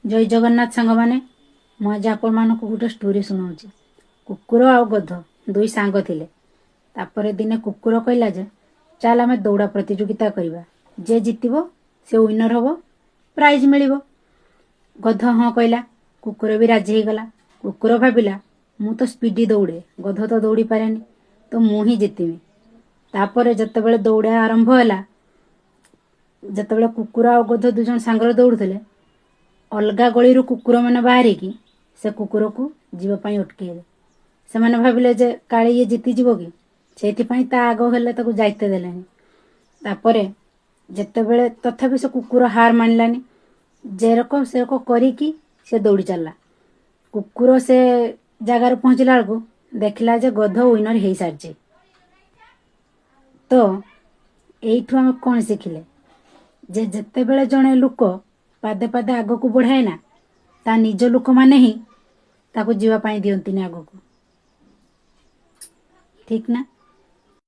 जय जगन्नाथ सांग मैंने मुझे आपण मानक गोटे स्टोरी शुणाऊँ। कुकुर आ गध दुई सांग थिले। तापर दिने कुकुर कहला जे चल आम दौड़ा प्रतियोगिता करवा, जे जितब से विनर हम, प्राइज मिल। गध हाँ कहला। कुकुर भी राजी हो गला। कुकुर भाविला मु तो स्पीडी दौड़े, गध तो दौड़ी पारे, तो मु ही जितमी। तापर जितेबाला दौड़ा आरंभ है, जितेबाला कुकुर आ गध दुज सांगर दौड़ुले, अलग गली कुकुर मैंने बाहरिकी से कुकुर को जीवाई अटकेले। से मैंने भाविले जे काले ये जीतीजिव कि, से आग हेले जाइते देले। तापर जितेबले तथापि से कुकुर हार मानलानी, जेरकम से रकम करिकी से दौड़ी चलला। कुकुर से जगार पहुँचला बेलू देखला जे गध विनर हो सारी। तो यू आम कौन शिखिले जे जितेबले जड़े लोक पादे पादे आग को बढ़ाए ना, ता निज लोक माने ही ताको जीवा पाई दियंती आग को। ठीक ना।